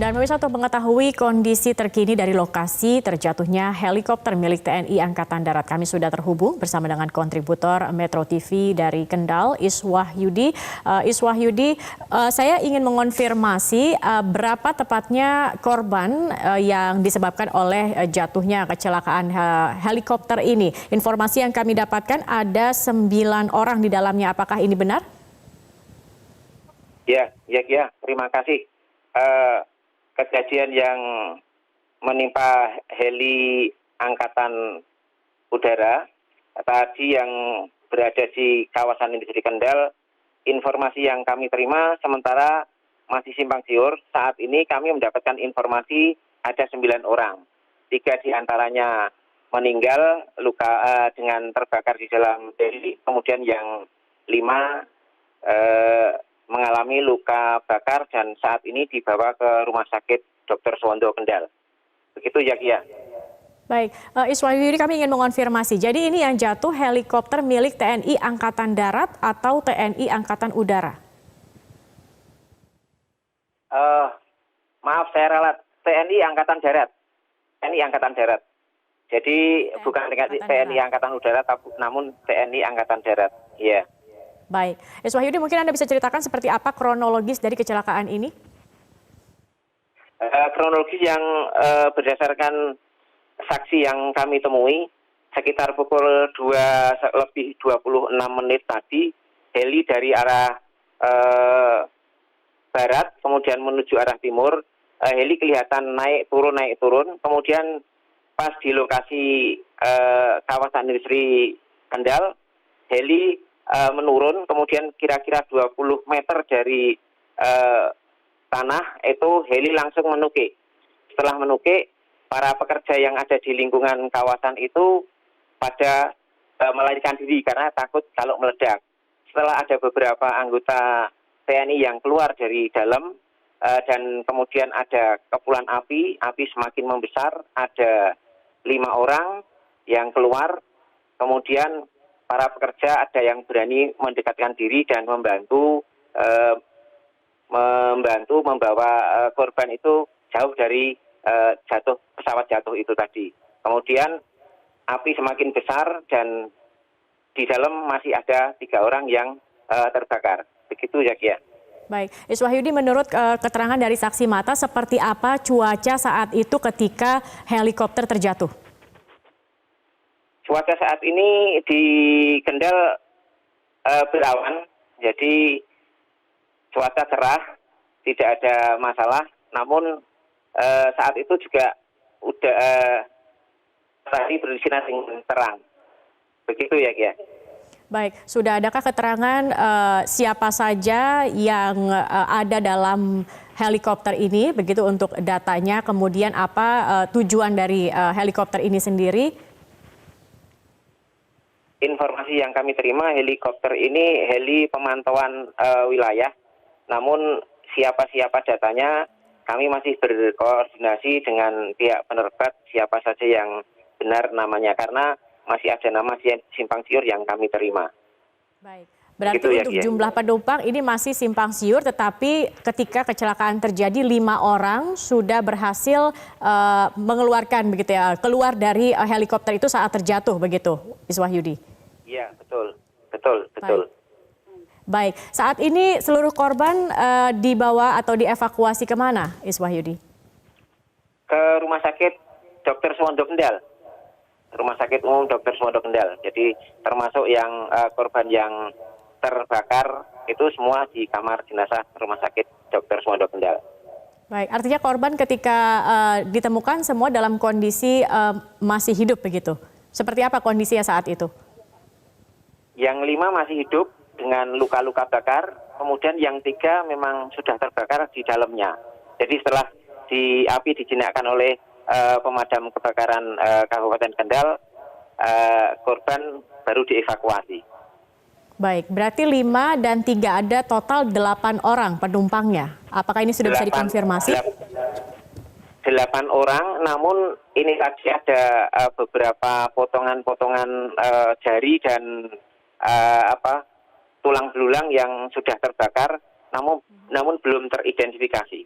Dan pemirsa, untuk mengetahui kondisi terkini dari lokasi terjatuhnya helikopter milik TNI Angkatan Darat, kami sudah terhubung bersama dengan kontributor Metro TV dari Kendal, Iswahyudi. Iswahyudi, saya ingin mengonfirmasi berapa tepatnya korban yang disebabkan oleh jatuhnya kecelakaan helikopter ini. Informasi yang kami dapatkan ada 9 orang di dalamnya. Apakah ini benar? Ya, terima kasih. Kejadian yang menimpa heli Angkatan Udara tadi yang berada di kawasan industri Kendal, informasi yang kami terima sementara masih simpang siur. Saat ini kami mendapatkan informasi ada 9 orang, 3 diantaranya meninggal luka dengan terbakar di dalam heli, kemudian yang 5 mengalami luka bakar dan saat ini dibawa ke Rumah Sakit Dr. Suwondo Kendal. Begitu ya, Kia. Baik, Iswahyudi, kami ingin mengonfirmasi. Jadi ini yang jatuh helikopter milik TNI Angkatan Darat atau TNI Angkatan Udara? Maaf, saya ralat. TNI Angkatan Darat. TNI Angkatan Darat. Jadi bukan TNI Angkatan Udara, namun TNI Angkatan Darat. Iya. Baik, Iswahyudi, mungkin Anda bisa ceritakan seperti apa kronologis dari kecelakaan ini? Kronologis yang berdasarkan saksi yang kami temui, sekitar pukul 2:26 tadi, heli dari arah barat, kemudian menuju arah timur, heli kelihatan naik turun, kemudian pas di lokasi kawasan industri Kendal, heli menurun, kemudian kira-kira 20 meter dari tanah itu heli langsung menukik. Setelah menukik, para pekerja yang ada di lingkungan kawasan itu pada melarikan diri karena takut kalau meledak. Setelah ada beberapa anggota TNI yang keluar dari dalam dan kemudian ada kepulan api semakin membesar, ada 5 orang yang keluar, kemudian para pekerja ada yang berani mendekatkan diri dan membantu membawa korban itu jauh dari pesawat jatuh itu tadi. Kemudian api semakin besar dan di dalam masih ada 3 orang yang terbakar. Begitu ya, Kia. Baik, Iswahyudi, menurut keterangan dari saksi mata, seperti apa cuaca saat itu ketika helikopter terjatuh? Cuaca saat ini di Kendal berawan, jadi cuaca cerah, tidak ada masalah. Namun saat itu juga udah tadi bersinar dengan terang. Begitu ya, Kia. Baik, sudah adakah keterangan siapa saja yang ada dalam helikopter ini, begitu untuk datanya, kemudian apa tujuan dari helikopter ini sendiri? Informasi yang kami terima, helikopter ini heli pemantauan wilayah. Namun siapa datanya, kami masih berkoordinasi dengan pihak penerbat siapa saja yang benar namanya, karena masih ada nama simpang siur yang kami terima. Baik, berarti ya, untuk Kia. jumlah penumpang ini masih simpang siur, tetapi ketika kecelakaan terjadi 5 orang sudah berhasil mengeluarkan begitu ya, keluar dari helikopter itu saat terjatuh begitu, Iswahyudi? Iya, betul. Baik, saat ini seluruh korban dibawa atau dievakuasi kemana, Iswahyudi? Ke Rumah Sakit Dr. Suwondo Kendal. Rumah Sakit Umum Dr. Suwondo Kendal. Jadi termasuk yang korban yang terbakar itu semua di kamar jenazah Rumah Sakit Dr. Suwondo Kendal. Baik, artinya korban ketika ditemukan semua dalam kondisi masih hidup begitu. Seperti apa kondisinya saat itu? Yang 5 masih hidup dengan luka-luka bakar, kemudian yang 3 memang sudah terbakar di dalamnya. Jadi setelah api dijinakkan oleh pemadam kebakaran Kabupaten Kendal, korban baru dievakuasi. Baik, berarti 5 dan 3 ada total 8 orang penumpangnya. Apakah ini sudah bisa dikonfirmasi? 8 orang, namun ini tadi ada beberapa potongan-potongan jari dan tulang belulang yang sudah terbakar, namun belum teridentifikasi.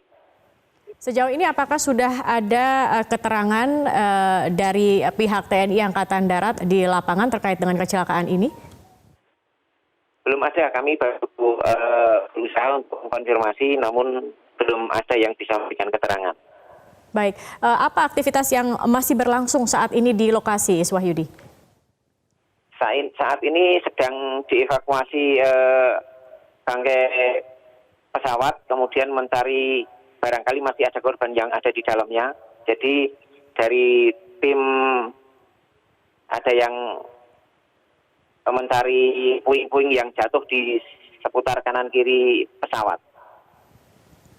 Sejauh ini apakah sudah ada keterangan dari pihak TNI Angkatan Darat di lapangan terkait dengan kecelakaan ini? Belum ada, kami baru berusaha untuk mengkonfirmasi, namun belum ada yang bisa memberikan keterangan. Baik, apa aktivitas yang masih berlangsung saat ini di lokasi, Iswahyudi? Saat ini sedang dievakuasi bangkai pesawat, kemudian mencari barangkali masih ada korban yang ada di dalamnya. Jadi dari tim ada yang mencari puing-puing yang jatuh di seputar kanan kiri pesawat.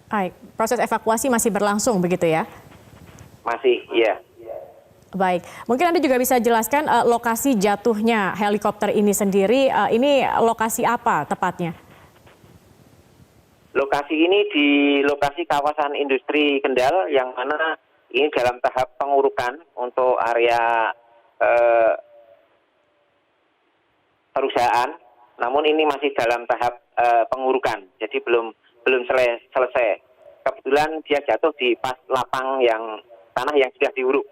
Baik, proses evakuasi masih berlangsung begitu ya? Masih, iya. Baik, mungkin Anda juga bisa jelaskan lokasi jatuhnya helikopter ini sendiri, ini lokasi apa tepatnya? Lokasi ini di lokasi kawasan industri Kendal yang mana ini dalam tahap pengurukan untuk area perusahaan, namun ini masih dalam tahap pengurukan, jadi belum selesai. Kebetulan dia jatuh di pas lapang tanah yang sudah diuruk.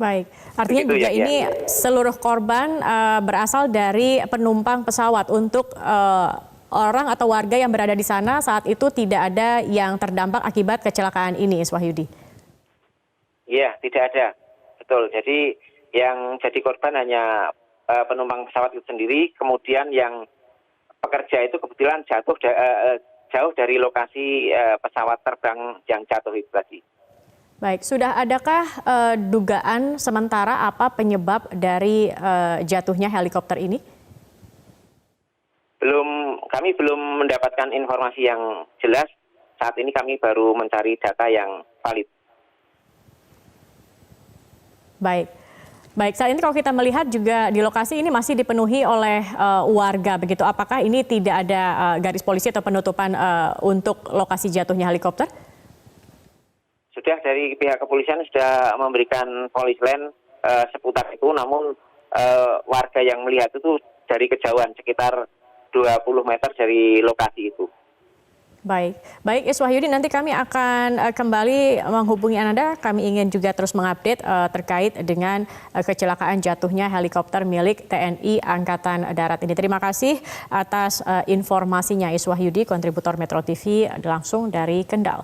Baik, artinya Begitu juga ya, ini seluruh korban berasal dari penumpang pesawat. Untuk orang atau warga yang berada di sana saat itu tidak ada yang terdampak akibat kecelakaan ini, Iswahyudi? Iya, tidak ada. Betul, jadi yang jadi korban hanya penumpang pesawat itu sendiri, kemudian yang pekerja itu kebetulan jatuh jauh dari lokasi pesawat terbang yang jatuh itu tadi. Baik, sudah adakah dugaan sementara apa penyebab dari jatuhnya helikopter ini? Kami belum mendapatkan informasi yang jelas. Saat ini kami baru mencari data yang valid. Baik, saat ini kalau kita melihat juga di lokasi ini masih dipenuhi oleh warga begitu. Apakah ini tidak ada garis polisi atau penutupan untuk lokasi jatuhnya helikopter? Sudah, dari pihak kepolisian sudah memberikan polis line seputar itu, namun warga yang melihat itu dari kejauhan sekitar 20 meter dari lokasi itu. Baik Iswahyudi, nanti kami akan kembali menghubungi Anda. Kami ingin juga terus mengupdate terkait dengan kecelakaan jatuhnya helikopter milik TNI Angkatan Darat ini. Terima kasih atas informasinya Iswahyudi, kontributor Metro TV langsung dari Kendal.